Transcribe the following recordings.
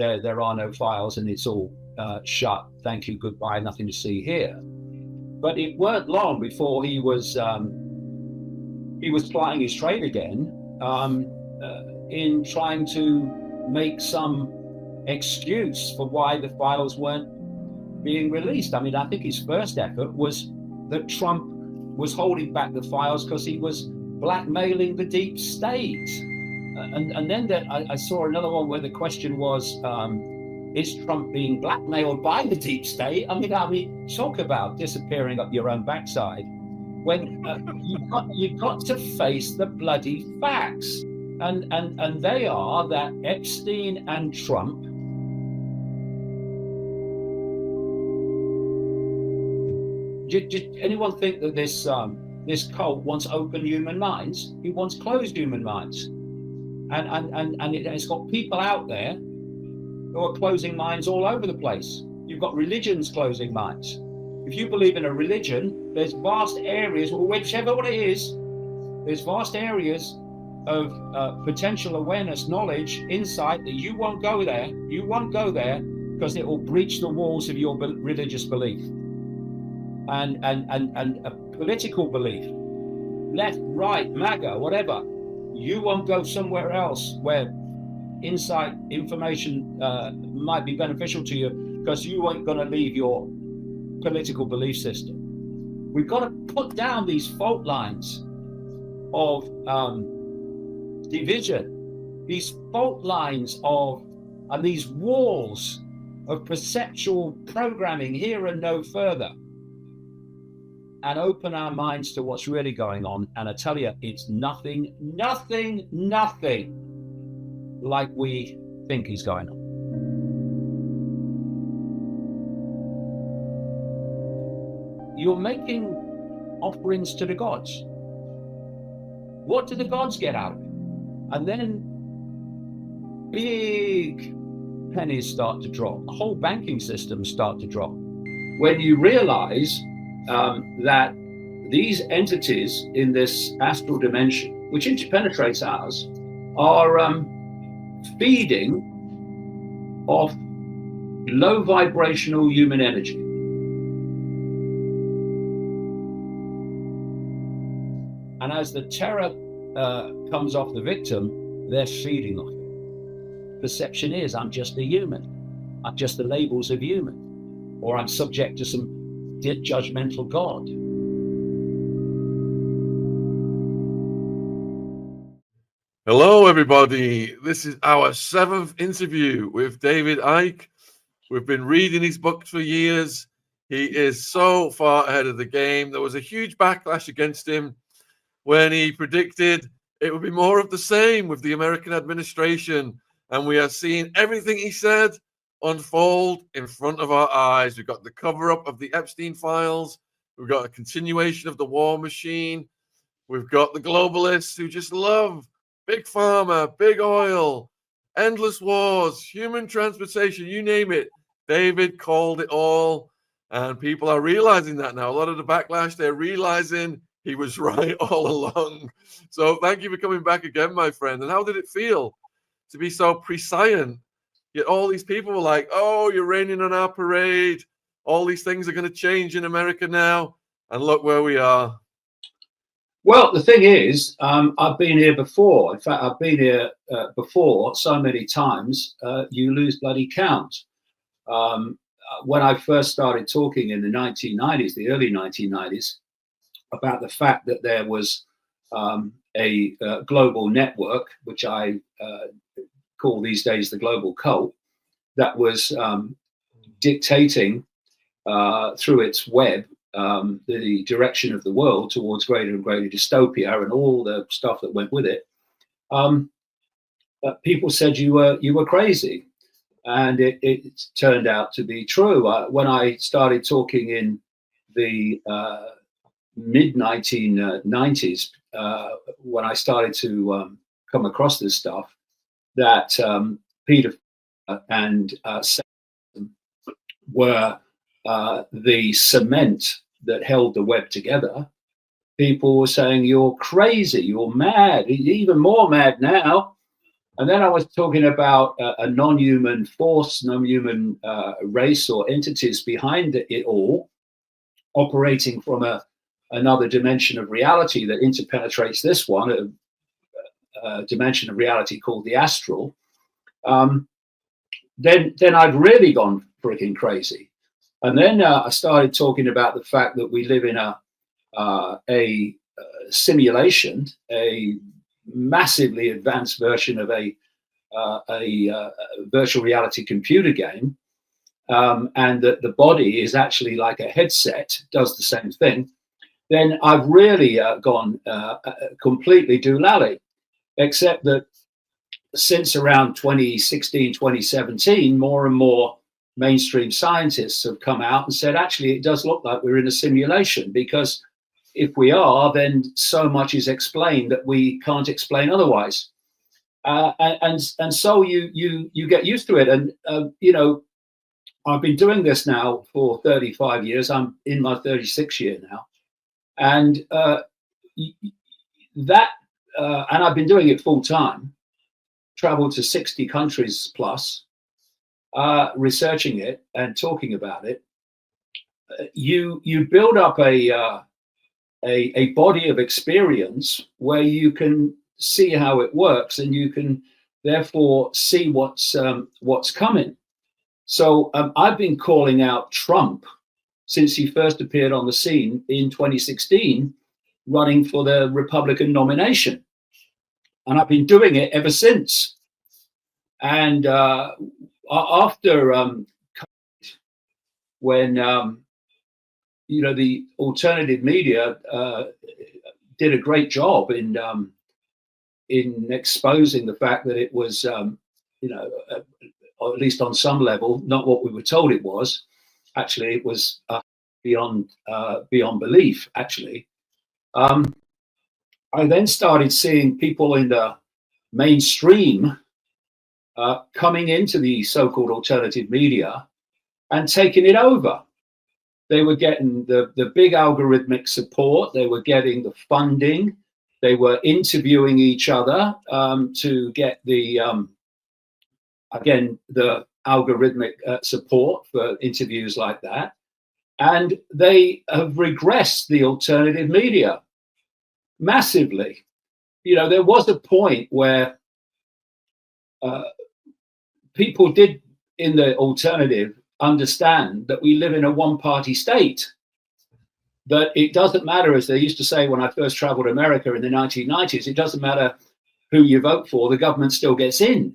there are no files and it's all shut. Thank you, goodbye, nothing to see here. But it weren't long before he was plying his trade again, in trying to make some excuse for why the files weren't being released. I mean, I think his first effort was that Trump was holding back the files because he was blackmailing the deep state. And then I saw another one where the question was, is Trump being blackmailed by the deep state? I mean, talk about disappearing up your own backside. When you've got to face the bloody facts. And they are that Epstein and Trump did anyone think that this cult wants open human minds? He wants closed human minds. And it's got people out there who are closing minds all over the place. You've got religions closing minds. If you believe in a religion, there's vast areas, or whichever one it is, there's vast areas of potential awareness, knowledge, insight that you won't go there. You won't go there because it will breach the walls of your religious belief and a political belief, left, right, MAGA, whatever. You won't go somewhere else where insight, information might be beneficial to you because you ain't going to leave your political belief system. We've got to put down these fault lines of division, these fault lines and these walls of perceptual programming here and no further, and open our minds to what's really going on. And I tell you, it's nothing like we think is going on. You're making offerings to the gods. What do the gods get out of it? And then big pennies start to drop. The whole banking system start to drop. When you realize that these entities in this astral dimension, which interpenetrates ours, are feeding off low vibrational human energy. And as the terror comes off the victim, they're feeding off it. Perception is, I'm just a human. I'm just the labels of human. Or I'm subject to some judgmental God. Hello, everybody. This is our 7th interview with David Icke. We've been reading his books for years. He is so far ahead of the game. There was a huge backlash against him when he predicted it would be more of the same with the American administration. And we are seeing everything he said unfold in front of our eyes. We've got the cover-up of the Epstein files. We've got a continuation of the war machine. We've got the globalists who just love big pharma, big oil, endless wars, human transportation, you name it. David called it all. And people are realizing that now. A lot of the backlash, they're realizing he was right all along. So thank you for coming back again, my friend. And how did it feel to be so prescient? Yet all these people were like, oh, you're raining on our parade. All these things are going to change in America now. And look where we are. Well, the thing is, I've been here before. In fact, I've been here before so many times, you lose bloody count. When I first started talking in the 1990s, the early 1990s, about the fact that there was a global network, which I call these days the global cult, that was dictating through its web the direction of the world towards greater and greater dystopia and all the stuff that went with it. People said you were crazy, and it turned out to be true. When I started talking in the mid 1990s, when I started to come across this stuff, that Peter and Satan were the cement that held the web together, people were saying, you're crazy, you're mad, even more mad now. And then I was talking about a non-human force, non-human race or entities behind it all, operating from another dimension of reality that interpenetrates this one, a dimension of reality called the astral. Then I'd really gone freaking crazy. And then I started talking about the fact that we live in a simulation, a massively advanced version of a virtual reality computer game, and that the body is actually like a headset, does the same thing. Then I've really gone completely doolally, except that since around 2016, 2017, more and more mainstream scientists have come out and said, actually, it does look like we're in a simulation, because if we are, then so much is explained that we can't explain otherwise. And so you get used to it. And, you know, I've been doing this now for 35 years. I'm in my 36th year now. And and I've been doing it full time, traveled to 60 countries plus, researching it and talking about it. You build up a body of experience where you can see how it works, and you can therefore see what's coming. So I've been calling out Trump since he first appeared on the scene in 2016, running for the Republican nomination. And I've been doing it ever since. And after when you know, the alternative media did a great job in exposing the fact that it was, you know, or at least on some level, not what we were told it was. Actually, it was beyond belief. Actually, I then started seeing people in the mainstream coming into the so-called alternative media and taking it over. They were getting the big algorithmic support. They were getting the funding. They were interviewing each other to get the, again, the algorithmic support for interviews like that. And they have regressed the alternative media massively. You know, there was a point where people did, in the alternative, understand that we live in a one-party state, that it doesn't matter, as they used to say when I first traveled America in the 1990s, it doesn't matter who you vote for, the government still gets in.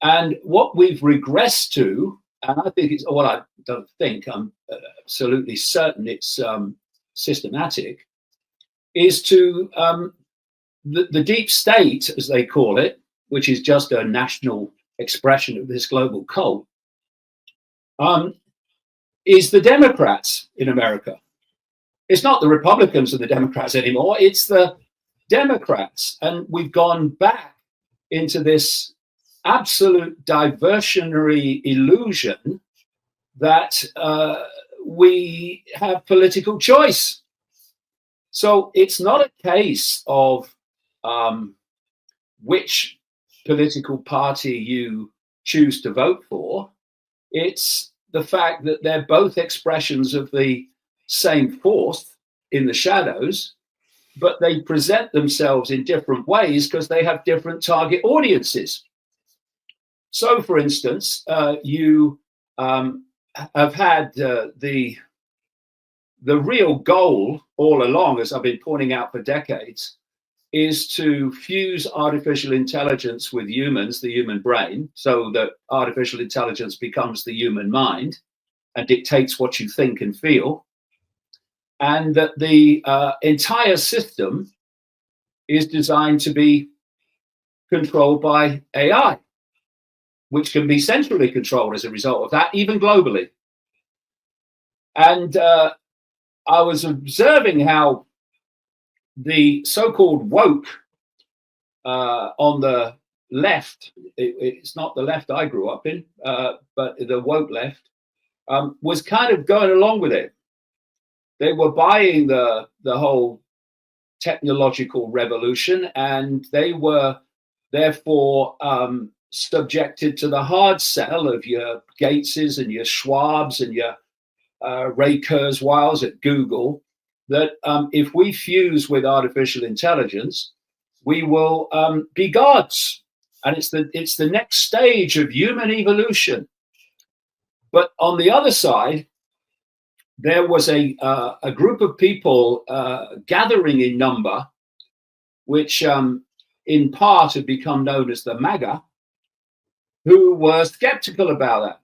And what we've regressed to, and I think it's, well, I don't think, I'm absolutely certain it's systematic, is to the deep state, as they call it, which is just a national expression of this global cult, is the Democrats in America. It's not the Republicans and the Democrats anymore, it's the Democrats. And we've gone back into this absolute diversionary illusion that we have political choice. So it's not a case of which political party you choose to vote for. It's the fact that they're both expressions of the same force in the shadows, but they present themselves in different ways because they have different target audiences. So, for instance, you have had the real goal all along, as I've been pointing out for decades, is to fuse artificial intelligence with humans, the human brain, so that artificial intelligence becomes the human mind and dictates what you think and feel. And that the entire system is designed to be controlled by AI, which can be centrally controlled as a result of that, even globally. And I was observing how the so-called woke on the left, it's not the left I grew up in, but the woke left, was kind of going along with it. They were buying the whole technological revolution, and they were therefore subjected to the hard sell of your Gateses and your Schwabs and your Ray Kurzweils at Google, that if we fuse with artificial intelligence, we will be gods, and it's the next stage of human evolution. But on the other side, there was a group of people gathering in number, which in part had become known as the MAGA, who were skeptical about that.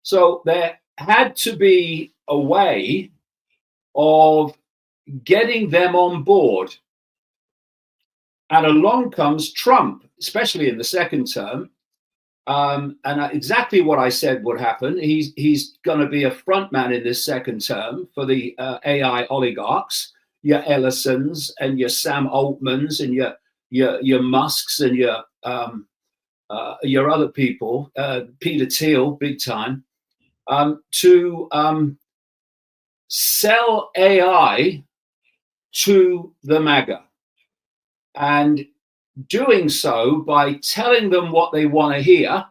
So there had to be a way of getting them on board. And along comes Trump, especially in the second term. And exactly what I said would happen. He's going to be a front man in this second term for the AI oligarchs, your Ellisons and your Sam Altmans and your Musks and your other people, Peter Thiel, big time, to sell AI to the MAGA, and doing so by telling them what they want to hear,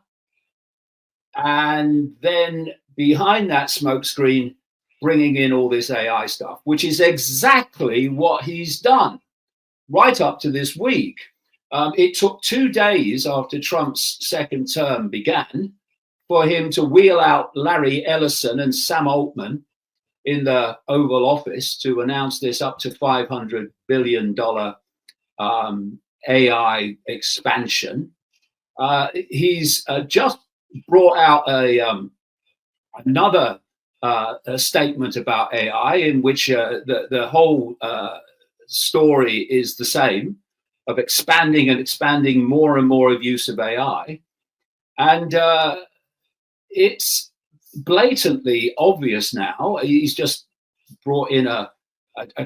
and then behind that smokescreen, bringing in all this AI stuff, which is exactly what he's done right up to this week. It took 2 days after Trump's second term began for him to wheel out Larry Ellison and Sam Altman in the Oval Office to announce this up to $500 billion AI expansion. He's just brought out another statement about AI in which the whole story is the same, of expanding and expanding more and more of use of AI. And it's blatantly obvious now. He's just brought in a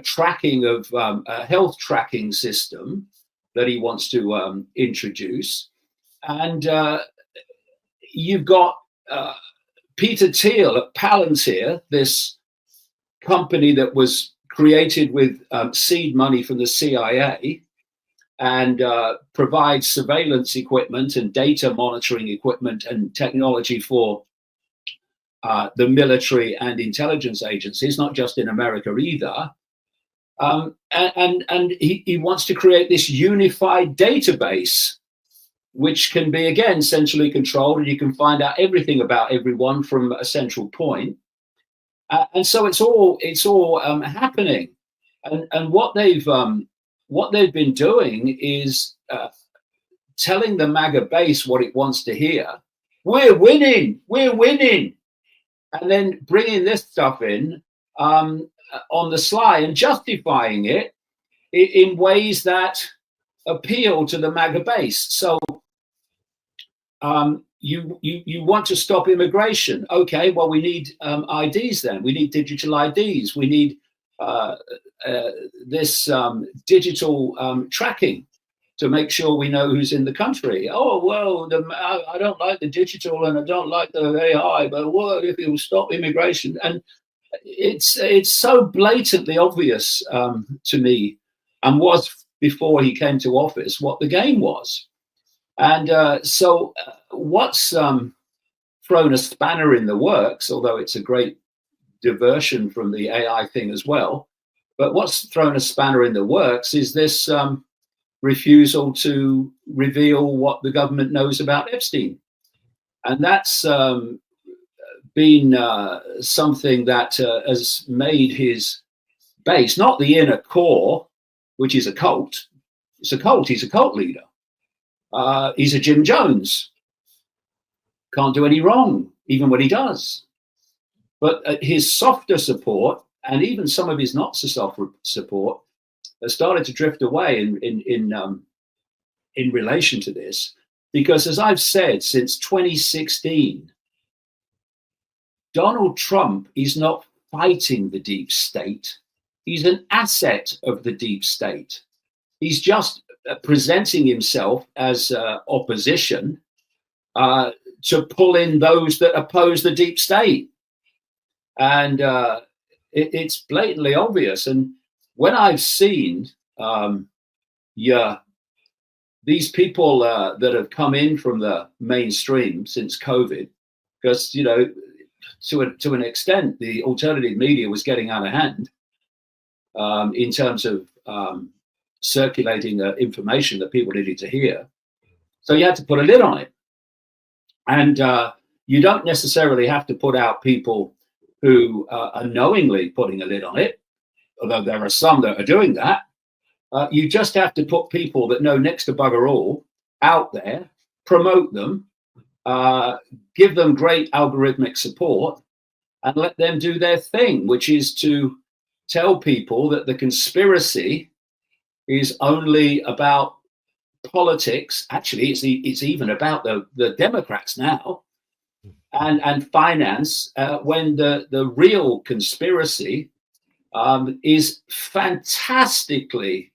tracking of a health tracking system that he wants to introduce. And you've got Peter Thiel at Palantir, this company that was created with seed money from the CIA, and provides surveillance equipment and data monitoring equipment and technology for the military and intelligence agencies, not just in America either. And he wants to create this unified database, which can be, again, centrally controlled, and you can find out everything about everyone from a central point. And so it's all happening. And what they've been doing is telling the MAGA base what it wants to hear. We're winning, and then bringing this stuff in on the sly and justifying it in ways that appeal to the MAGA base. So you want to stop immigration? Okay, well, we need IDs then. We need digital IDs. We need this digital tracking to make sure we know who's in the country. Oh, well, I don't like the digital and I don't like the AI, but what if it will stop immigration? And it's so blatantly obvious to me, and was before he came to office, what the game was. And so what's thrown a spanner in the works, although it's a great diversion from the AI thing as well, but what's thrown a spanner in the works is this refusal to reveal what the government knows about Epstein. And that's been something that has made his base, not the inner core, which is a cult. It's a cult. He's a cult leader. He's a Jim Jones. Can't do any wrong, even when he does. But his softer support, and even some of his not so soft support, has started to drift away in relation to this. Because as I've said, since 2016, Donald Trump is not fighting the deep state. He's an asset of the deep state. He's just presenting himself as opposition to pull in those that oppose the deep state. And it's blatantly obvious. And when I've seen your these people that have come in from the mainstream since COVID, because, you know, to an extent, the alternative media was getting out of hand in terms of circulating information that people needed to hear. So you had to put a lid on it. And you don't necessarily have to put out people who are knowingly putting a lid on it, although there are some that are doing that. You just have to put people that know next to bugger all out there, promote them, give them great algorithmic support, and let them do their thing, which is to tell people that the conspiracy is only about politics. Actually, it's even about the Democrats now, and finance, when the real conspiracy is fantastically,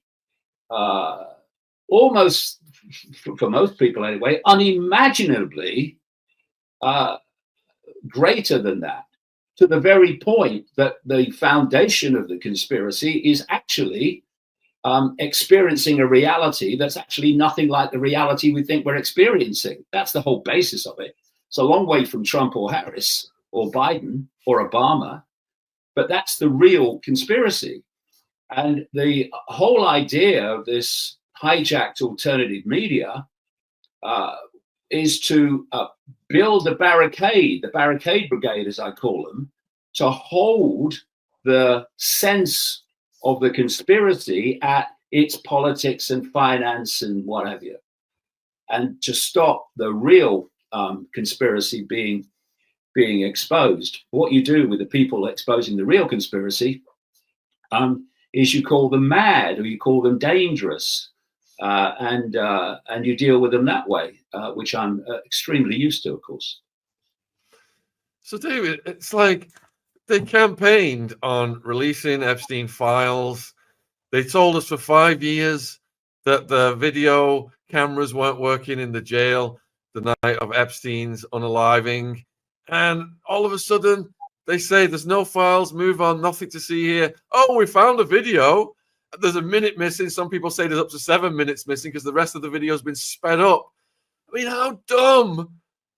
almost, for most people anyway, unimaginably greater than that, to the very point that the foundation of the conspiracy is actually experiencing a reality that's actually nothing like the reality we think we're experiencing. That's the whole basis of it. It's a long way from Trump or Harris or Biden or Obama, but that's the real conspiracy. And the whole idea of this hijacked alternative media is to build a barricade, the barricade brigade, as I call them, to hold the sense of the conspiracy at its politics and finance and what have you, and to stop the real conspiracy being exposed. What you do with the people exposing the real conspiracy is you call them mad, or you call them dangerous, and you deal with them that way, which I'm extremely used to, of course. So, David, it's like they campaigned on releasing Epstein files. They told us for 5 years that the video cameras weren't working in the jail the night of Epstein's unaliving. And all of a sudden, they say there's no files, move on, nothing to see here. Oh, we found a video. There's a minute missing. Some people say there's up to 7 minutes missing because the rest of the video has been sped up. I mean, how dumb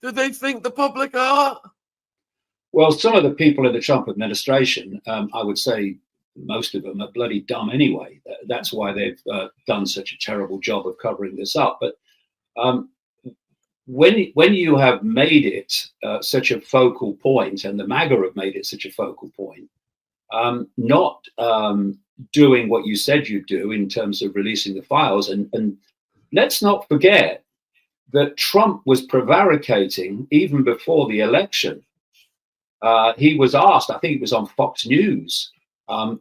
do they think the public are? Well, some of the people in the Trump administration, I would say most of them are bloody dumb anyway. That's why they've done such a terrible job of covering this up. But when you have made it such a focal point, and the MAGA have made it such a focal point, not doing what you said you'd do in terms of releasing the files, and let's not forget that Trump was prevaricating even before the election. He was asked, I think it was on Fox News,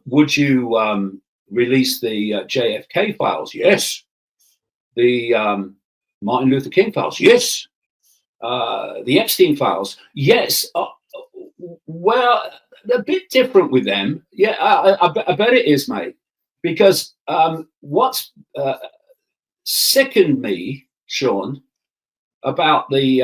would you release the JFK files? Yes. The Martin Luther King files? Yes. The Epstein files? Yes. Well, a bit different with them. Yeah, I bet it is, mate. Because what's sickened me, Shaun, about the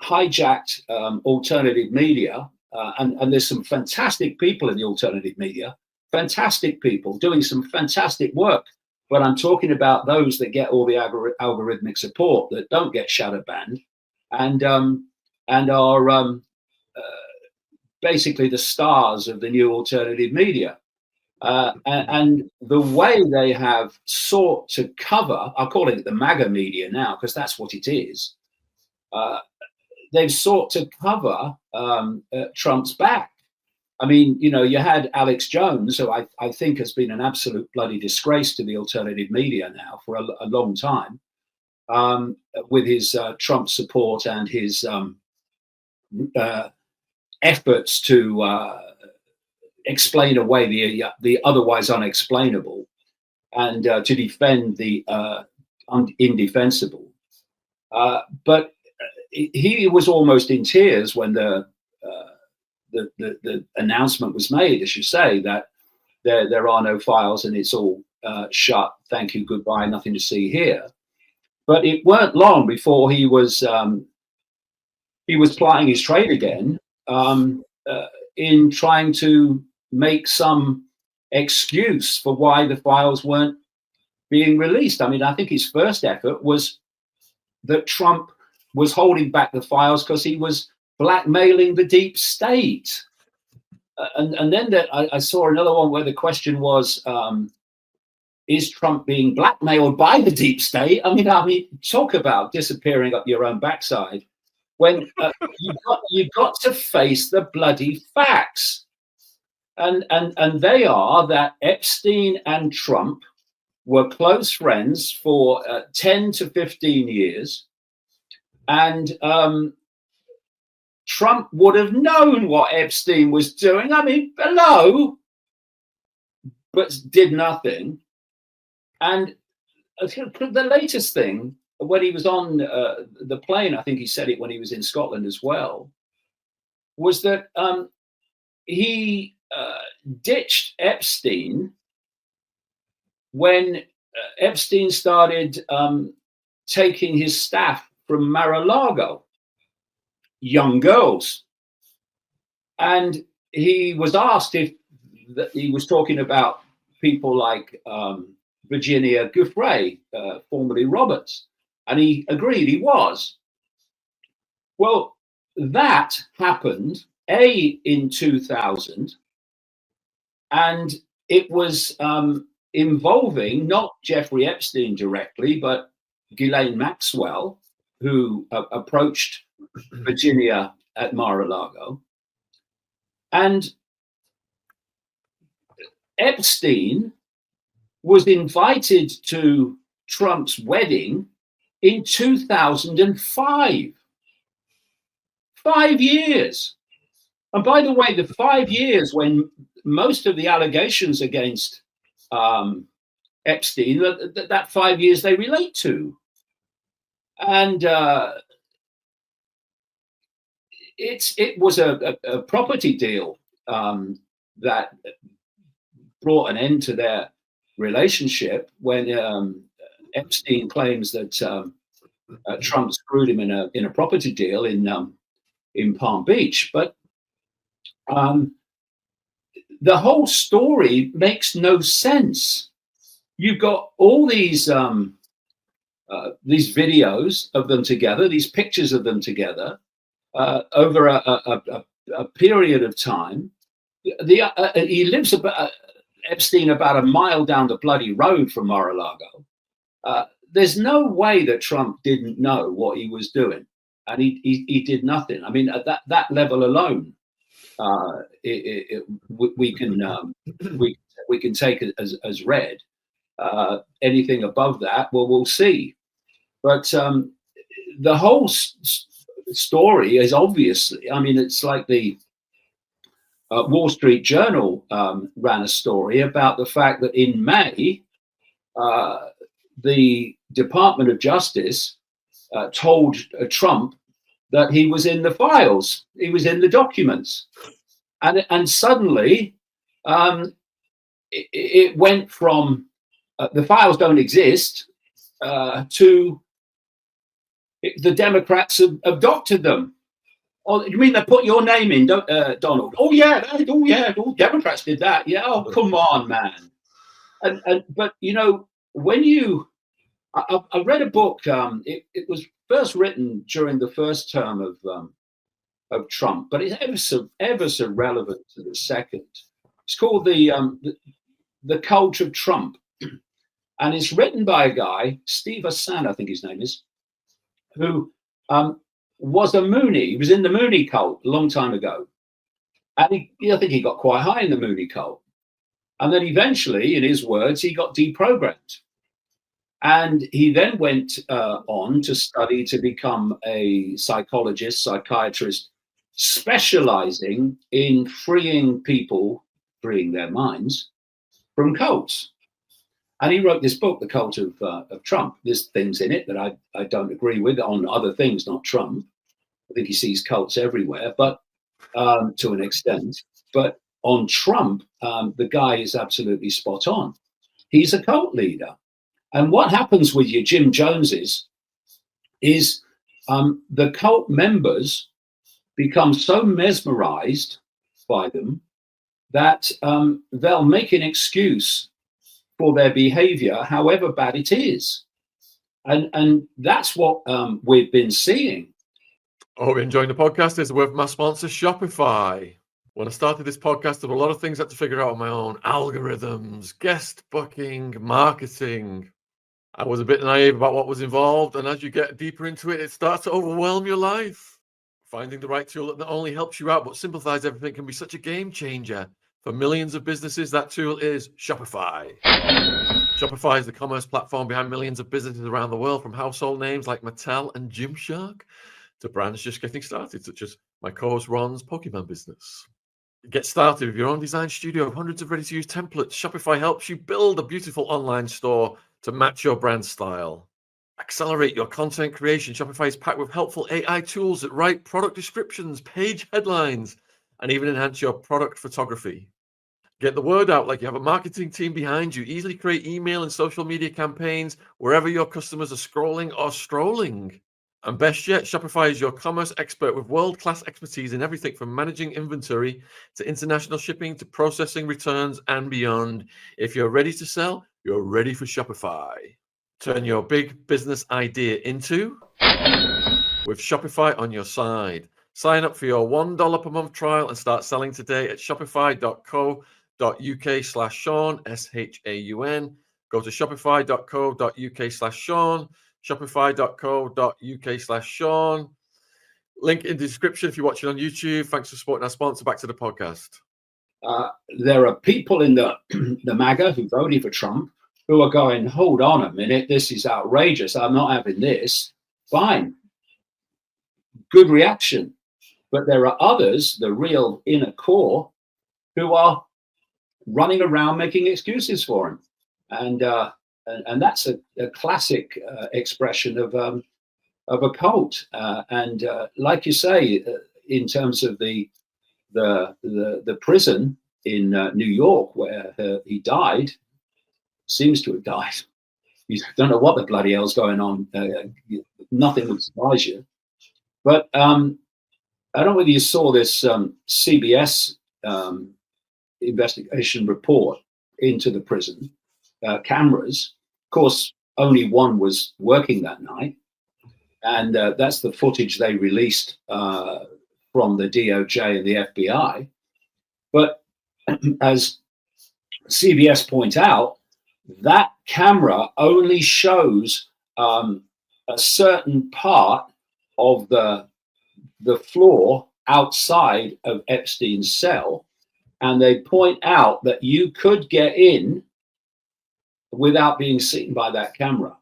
hijacked alternative media, and there's some fantastic people in the alternative media, fantastic people doing some fantastic work. But I'm talking about those that get all the algorithmic support, that don't get shadow banned, and are basically the stars of the new alternative media. And the way they have sought to cover, I'll call it the MAGA media now, because that's what it is. They've sought to cover Trump's back. I mean, you know, you had Alex Jones, who I think has been an absolute bloody disgrace to the alternative media now for a long time, with his Trump support and his efforts to explain away the otherwise unexplainable, and to defend the indefensible. But he was almost in tears when the announcement was made, as you say, that there are no files and it's all shut. Thank you, goodbye, nothing to see here. But it weren't long before he was plying his trade again, in trying to make some excuse for why the files weren't being released. I mean, I think his first effort was that Trump was holding back the files because he was blackmailing the deep state. And then I saw another one where the question was, is Trump being blackmailed by the deep state? I mean, talk about disappearing up your own backside. When you've got to face the bloody facts. And they are that Epstein and Trump were close friends for 10 to 15 years. And Trump would have known what Epstein was doing. I mean, below, but did nothing. And the latest thing, when he was on the plane, I think he said it when he was in Scotland as well, was that he ditched Epstein when Epstein started taking his staff from Mar-a-Lago, young girls. And he was asked if he was talking about people like Virginia Giuffre, formerly Roberts, and he agreed he was. Well, that happened, in 2000, and it was involving not Jeffrey Epstein directly, but Ghislaine Maxwell, who approached Virginia at Mar-a-Lago. And Epstein was invited to Trump's wedding in 2005. 5 years. And by the way, the 5 years when most of the allegations against Epstein, that 5 years they relate to. And it was a property deal that brought an end to their relationship when Epstein claims that Trump screwed him in a property deal in Palm Beach. But the whole story makes no sense. You've got all these videos of them together, these pictures of them together over a period of time. He lives Epstein about a mile down the bloody road from Mar-a-Lago. There's no way that Trump didn't know what he was doing, and he did nothing. I mean, at that level alone, we can take it as read. Anything above that, well, we'll see. But the whole story is obviously, I mean, it's like the Wall Street Journal ran a story about the fact that in May, the Department of Justice told Trump that he was in the files, he was in the documents. And suddenly it went from the files don't exist to the Democrats have adopted them. Oh, you mean they put your name in, Donald? Oh yeah, Democrats did that. Yeah, oh come on, man. But you know, when I read a book. It was first written during the first term of Trump, but it's ever so relevant to the second. It's called the Cult of Trump, and it's written by a guy, Steve Hassan, I think his name is, who was a Mooney. He was in the Mooney cult a long time ago, and I think he got quite high in the Mooney cult, and then eventually, in his words, he got deprogrammed. And he then went on to study to become a psychologist, psychiatrist, specializing in freeing people, freeing their minds from cults. And he wrote this book, The Cult of Trump. There's things in it that I don't agree with on other things, not Trump. I think he sees cults everywhere, but to an extent. But on Trump, the guy is absolutely spot on. He's a cult leader. And what happens with your Jim Joneses is the cult members become so mesmerized by them that they'll make an excuse for their behavior, however bad it is. And that's what we've been seeing. I hope you're enjoying the podcast. It's a word from my sponsor, Shopify. When I started this podcast, there were a lot of things I had to figure out on my own. Algorithms, guest booking, marketing. I was a bit naive about what was involved. And as you get deeper into it, it starts to overwhelm your life. Finding the right tool that not only helps you out, but simplifies everything can be such a game changer. For millions of businesses, that tool is Shopify. Shopify is the commerce platform behind millions of businesses around the world, from household names like Mattel and Gymshark to brands just getting started, such as my co-host Ron's Pokemon business. Get started with your own design studio of hundreds of ready-to-use templates. Shopify helps you build a beautiful online store to match your brand style. Accelerate your content creation. Shopify is packed with helpful AI tools that write product descriptions, page headlines, and even enhance your product photography. Get the word out like you have a marketing team behind you. Easily create email and social media campaigns wherever your customers are scrolling or strolling. And best yet, Shopify is your commerce expert with world-class expertise in everything from managing inventory to international shipping to processing returns and beyond. If you're ready to sell, you're ready for Shopify. Turn your big business idea into with Shopify on your side. Sign up for your $1 per month trial and start selling today at shopify.co.uk/Shaun, SHAUN. Go to shopify.co.uk/Shaun, shopify.co.uk/Shaun. Link in the description if you're watching on YouTube. Thanks for supporting our sponsor. Back to the podcast. There are people in the MAGA who voted for Trump who are going, hold on a minute, this is outrageous. I'm not having this. Fine. Good reaction. But there are others, the real inner core, who are running around making excuses for him. And that's a classic expression of a cult. Like you say, in terms of the prison in New York where he died, seems to have died. You don't know what the bloody hell's going on. Nothing would surprise you. But I don't know whether you saw this CBS investigation report into the prison cameras. Of course, only one was working that night. And that's the footage they released from the DOJ and the FBI. But as CBS point out, that camera only shows a certain part of the floor outside of Epstein's cell. And they point out that you could get in without being seen by that camera.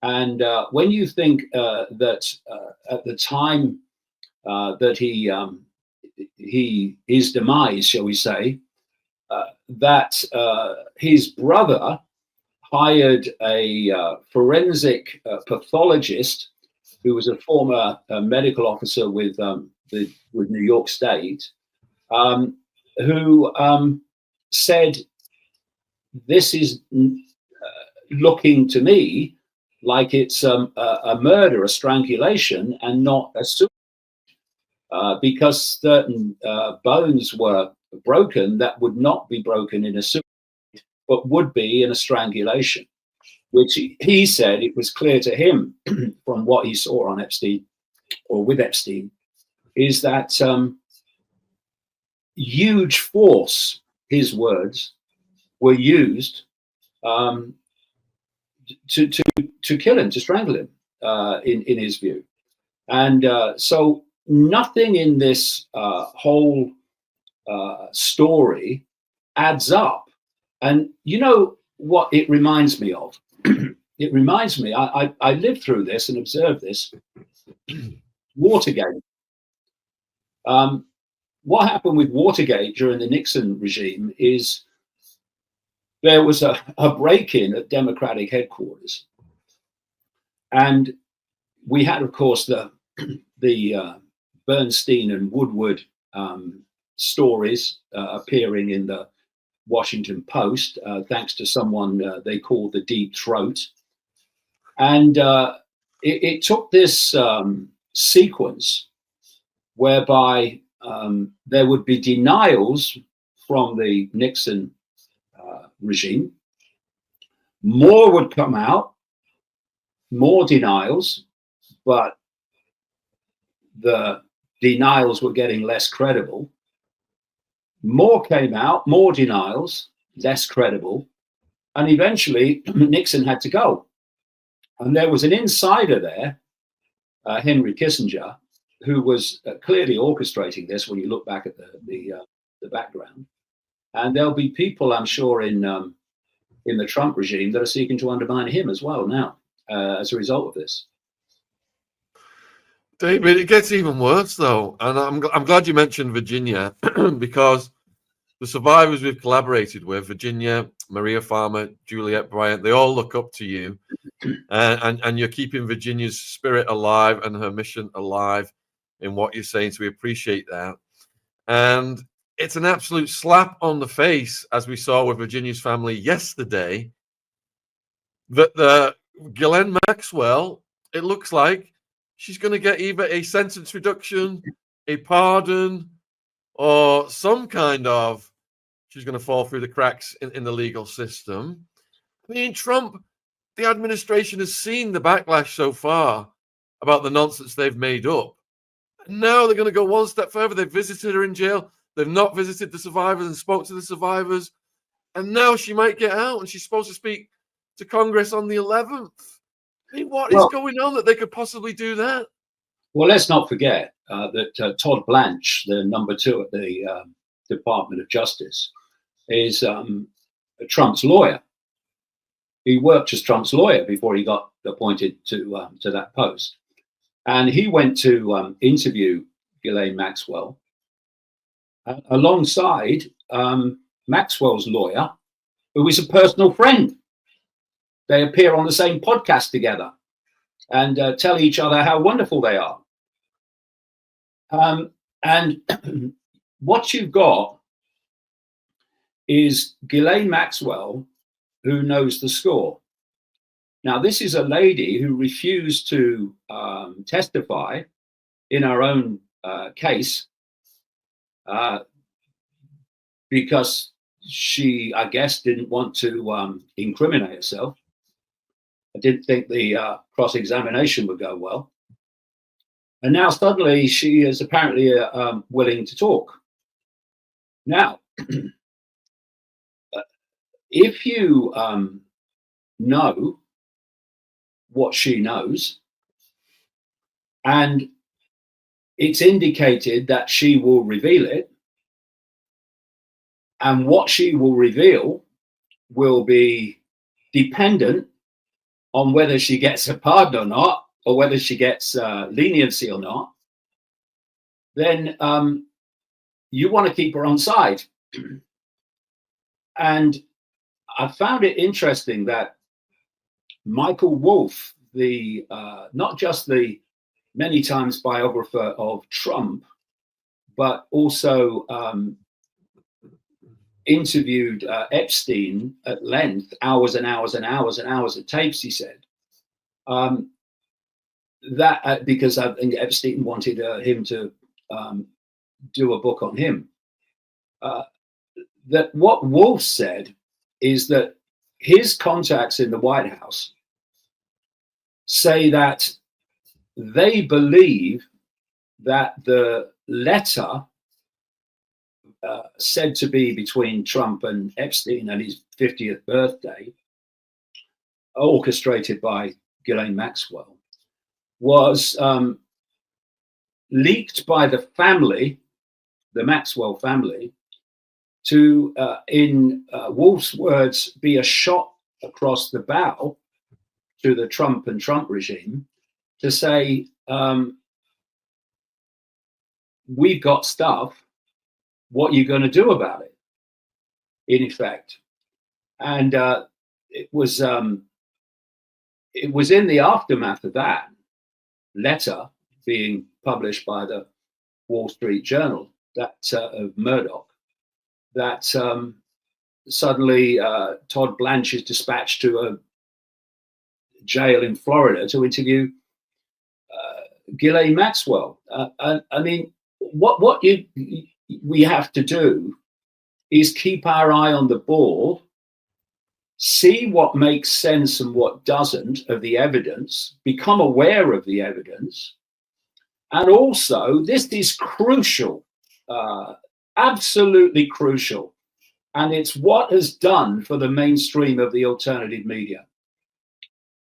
And when you think that at the time that his demise, shall we say, that his brother hired a forensic pathologist who was a former medical officer with New York State, who said, this is looking to me like it's a murder, a strangulation, and not a suicide, because certain bones were broken that would not be broken in a suicide, but would be in a strangulation, which he said it was clear to him from what he saw on Epstein or with Epstein, is that huge force, his words, were used to kill him, to strangle him, in his view. And so nothing in this whole story adds up. And you know what it reminds me of? It reminds me, I lived through this and observed this, Watergate. What happened with Watergate during the Nixon regime is there was a break-in at Democratic headquarters. And we had, of course, the Bernstein and Woodward stories appearing in the Washington Post, thanks to someone they called the Deep Throat. And it took this sequence whereby there would be denials from the Nixon regime, more would come out, more denials, but the denials were getting less credible. More came out, more denials, less credible. And eventually Nixon had to go. And there was an insider there, Henry Kissinger, who was clearly orchestrating this when you look back at the background. And there'll be people, I'm sure, in the Trump regime that are seeking to undermine him as well now as a result of this. David, it gets even worse though, and I'm glad you mentioned Virginia because the survivors we've collaborated with, Virginia, Maria Farmer, Juliet Bryant, they all look up to you, and you're keeping Virginia's spirit alive and her mission alive in what you're saying. So we appreciate that, and it's an absolute slap on the face, as we saw with Virginia's family yesterday, that the Ghislaine Maxwell, it looks like she's going to get either a sentence reduction, a pardon, or some kind of, she's going to fall through the cracks in the legal system. I mean, Trump, the administration has seen the backlash so far about the nonsense they've made up. And now they're going to go one step further. They've visited her in jail. They've not visited the survivors and spoke to the survivors. And now she might get out, and she's supposed to speak to Congress on the 11th. I mean, what is going on that they could possibly do that? Well, let's not forget that Todd Blanche, the number 2 at the Department of Justice, is Trump's lawyer. He worked as Trump's lawyer before he got appointed to that post. And he went to interview Ghislaine Maxwell alongside Maxwell's lawyer, who is a personal friend. They appear on the same podcast together and tell each other how wonderful they are. And what you've got is Ghislaine Maxwell, who knows the score. Now, this is a lady who refused to testify in her own case because she, I guess, didn't want to incriminate herself. I didn't think the cross-examination would go well. And now suddenly she is apparently willing to talk. Now, if you know what she knows, and it's indicated that she will reveal it, and what she will reveal will be dependent on whether she gets a pardon or not, or whether she gets leniency or not, then you want to keep her on side. And I found it interesting that Michael Wolff, the not just the many times biographer of Trump, but also interviewed Epstein at length, hours and hours and hours and hours of tapes, he said, that because I think Epstein wanted him to do a book on him. That what Wolff said is that his contacts in the White House say that they believe that the letter said to be between Trump and Epstein and his 50th birthday, orchestrated by Ghislaine Maxwell, was leaked by the family, the Maxwell family, to, in Wolff's words, be a shot across the bow to the Trump and Trump regime to say, we've got stuff, what are you going to do about it, in effect? And it was in the aftermath of that letter being published by the Wall Street Journal, that of Murdoch, that suddenly Todd Blanche is dispatched to a jail in Florida to interview Ghislaine Maxwell. I mean, what we have to do is keep our eye on the ball see what makes sense and what doesn't of the evidence, become aware of the evidence. And also, this is crucial, absolutely crucial. And it's what has done for the mainstream of the alternative media.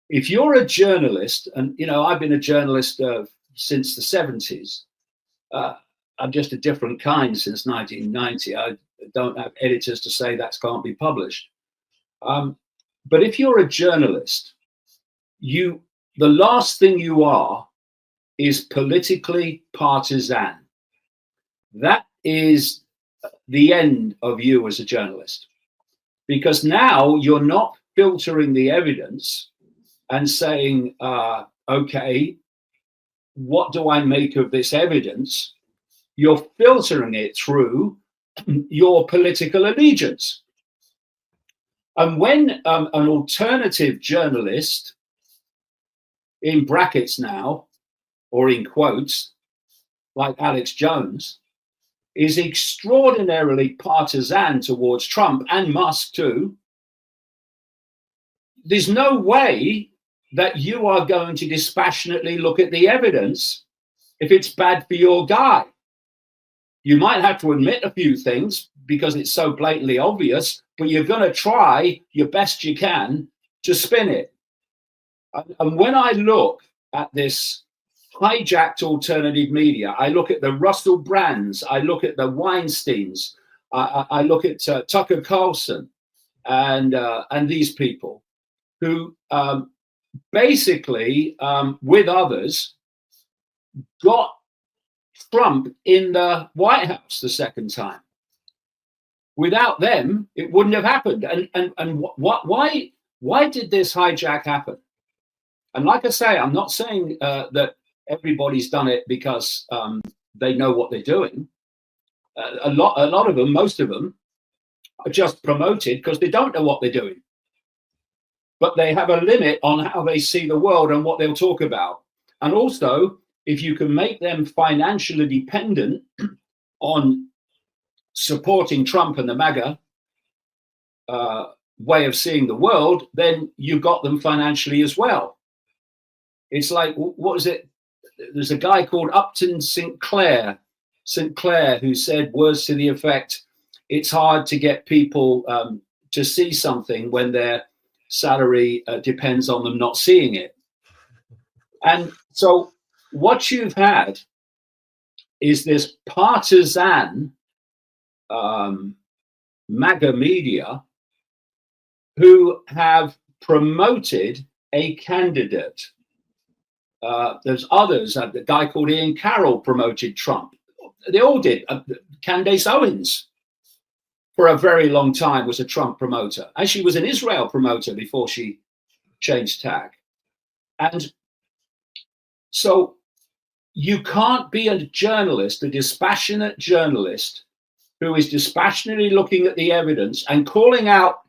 If you're a journalist, and you know, I've been a journalist since the 70s. I'm just a different kind since 1990. I don't have editors to say that can't be published. But if you're a journalist, the last thing you are is politically partisan. That is the end of you as a journalist, because now you're not filtering the evidence and saying, okay, what do I make of this evidence? You're filtering it through your political allegiance. And when an alternative journalist, in brackets now, or in quotes, like Alex Jones, is extraordinarily partisan towards Trump and Musk too, there's no way that you are going to dispassionately look at the evidence if it's bad for your guy. You might have to admit a few things because it's so blatantly obvious, but you're going to try your best you can to spin it. And when I look at this hijacked alternative media, I look at the Russell Brands, I look at the Weinsteins, I look at Tucker Carlson and these people who basically, with others, got Trump in the White House the second time. Without them, it wouldn't have happened. And why did this hijack happen? And like I say, I'm not saying that everybody's done it because they know what they're doing. A lot of them, most of them, are just promoted because they don't know what they're doing. But they have a limit on how they see the world and what they'll talk about. And also, if you can make them financially dependent on supporting Trump and the MAGA way of seeing the world, then you got them financially as well. It's like, what is it? There's a guy called Upton Sinclair who said words to the effect, it's hard to get people to see something when their salary depends on them not seeing it. And so what you've had is this partisan MAGA media who have promoted a candidate. There's others. The guy called Ian Carroll promoted Trump. They all did. Candace Owens, for a very long time, was a Trump promoter. And she was an Israel promoter before she changed tack. And so you can't be a journalist, a dispassionate journalist, who is dispassionately looking at the evidence and calling out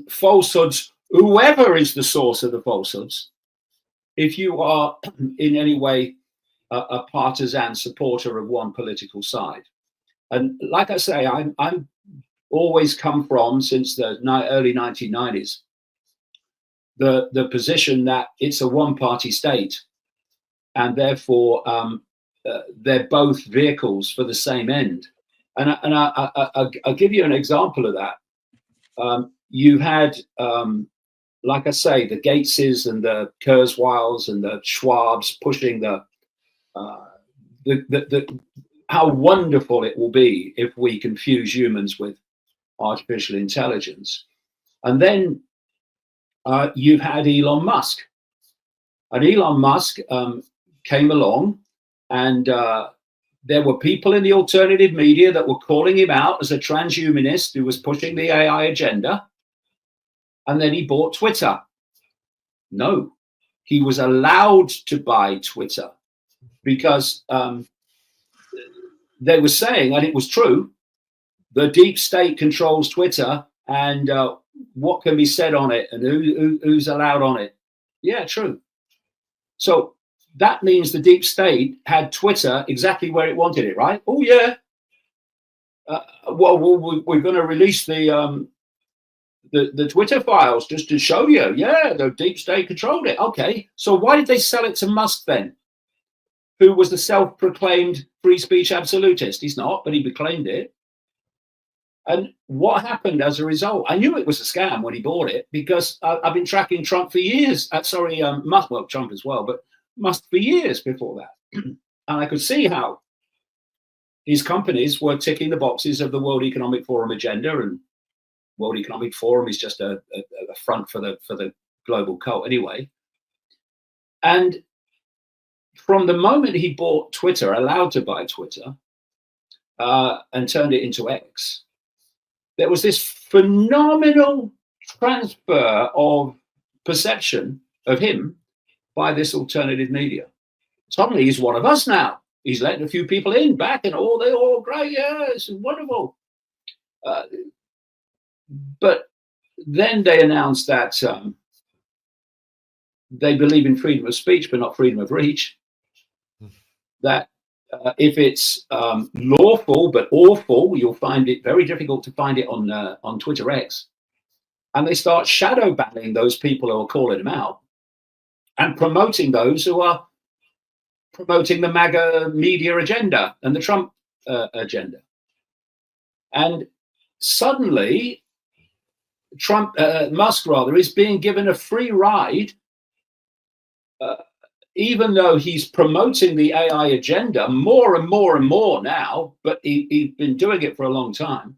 falsehoods, whoever is the source of the falsehoods, if you are in any way a partisan supporter of one political side. And like I say, I'm always come from, since the early 1990s, the position that it's a one-party state, and therefore they're both vehicles for the same end. And I'll give you an example of that. You had, like I say, the Gateses and the Kurzweils and the Schwabs pushing how wonderful it will be if we confuse humans with artificial intelligence. And then you've had Elon Musk. And Elon Musk came along, and there were people in the alternative media that were calling him out as a transhumanist who was pushing the AI agenda. And then he bought Twitter. No, he was allowed to buy Twitter because they were saying, and it was true, the deep state controls Twitter, and what can be said on it and who's allowed on it. Yeah, true. So that means the deep state had Twitter exactly where it wanted it, right? Oh, yeah. Well, we're going to release the the Twitter files, just to show you, yeah, the deep state controlled it. Okay, so why did they sell it to Musk then, who was the self-proclaimed free speech absolutist? He's not, but he proclaimed it. And what happened as a result? I knew it was a scam when he bought it, because I've been tracking Trump for years. Musk, well, Trump as well, but Musk for years before that. And I could see how these companies were ticking the boxes of the World Economic Forum agenda, and World Economic Forum is just a front for the global cult anyway. And from the moment he bought Twitter, allowed to buy Twitter, and turned it into X, there was this phenomenal transfer of perception of him by this alternative media. Suddenly he's one of us now. He's letting a few people in back, and they're all great. Yeah, it's wonderful. But then they announced that they believe in freedom of speech, but not freedom of reach. That if it's lawful but awful, you'll find it very difficult to find it on Twitter X. And they start shadow banning those people who are calling them out, and promoting those who are promoting the MAGA media agenda and the Trump agenda. And suddenly, Musk is being given a free ride, even though he's promoting the AI agenda more and more and more now, but he's been doing it for a long time.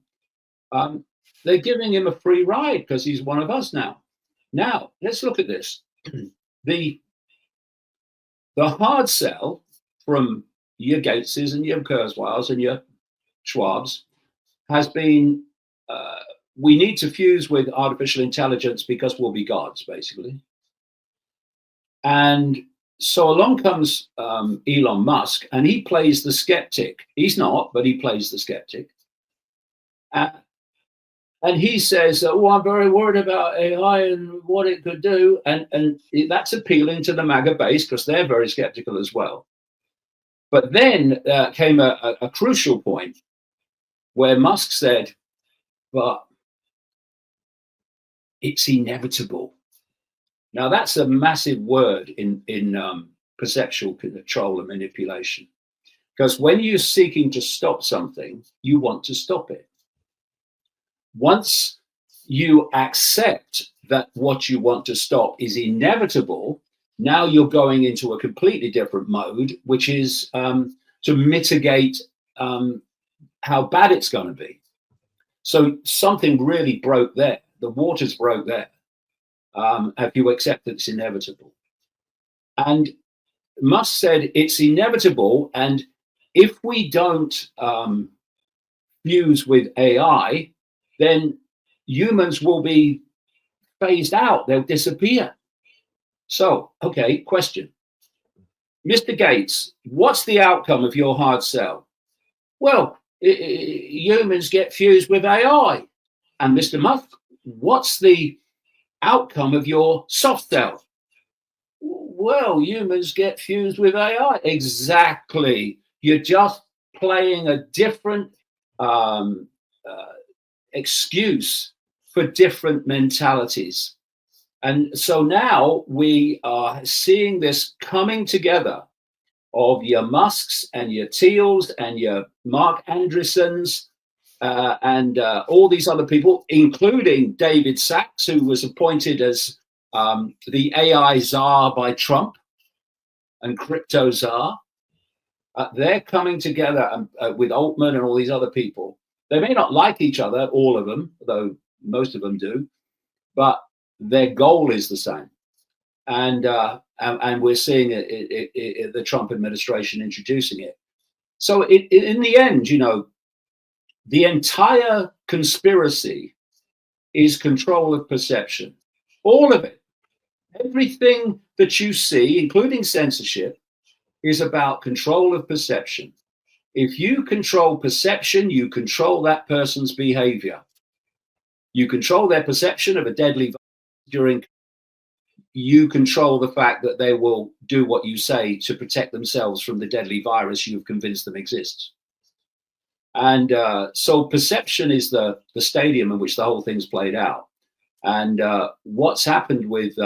They're giving him a free ride because he's one of us now. Now, let's look at this. The hard sell from your Gateses and your Kurzweils and your Schwabs has been, we need to fuse with artificial intelligence because we'll be gods, basically. And so along comes Elon Musk, and he plays the skeptic. He's not, but he plays the skeptic. And he says, oh, I'm very worried about AI and what it could do. And that's appealing to the MAGA base because they're very skeptical as well. But then came a crucial point where Musk said, but it's inevitable. Now, that's a massive word in perceptual control and manipulation. Because when you're seeking to stop something, you want to stop it. Once you accept that what you want to stop is inevitable, now you're going into a completely different mode, which is to mitigate how bad it's going to be. So something really broke there. The waters broke there. If you accept that it's inevitable. And Musk said it's inevitable, and if we don't fuse with AI, then humans will be phased out. They'll disappear. So, okay, question. Mr. Gates, what's the outcome of your hard sell? Well, humans get fused with AI. And Mr. Musk, what's the outcome of your soft sell? Well, humans get fused with AI. Exactly. You're just playing a different excuse for different mentalities. And so now we are seeing this coming together of your Musks and your Thiels and your Mark Andreessens and all these other people, including David Sachs, who was appointed as the AI czar by Trump and crypto czar. They're coming together with Altman and all these other people. They may not like each other, all of them, though most of them do, but their goal is the same. And we're seeing the Trump administration introducing it. So in the end, you know, the entire conspiracy is control of perception. All of it. Everything that you see, including censorship, is about control of perception. If you control perception, you control that person's behavior. You control their perception of a deadly virus you control the fact that they will do what you say to protect themselves from the deadly virus you've convinced them exists. And so perception is the stadium in which the whole thing's played out. And what's happened with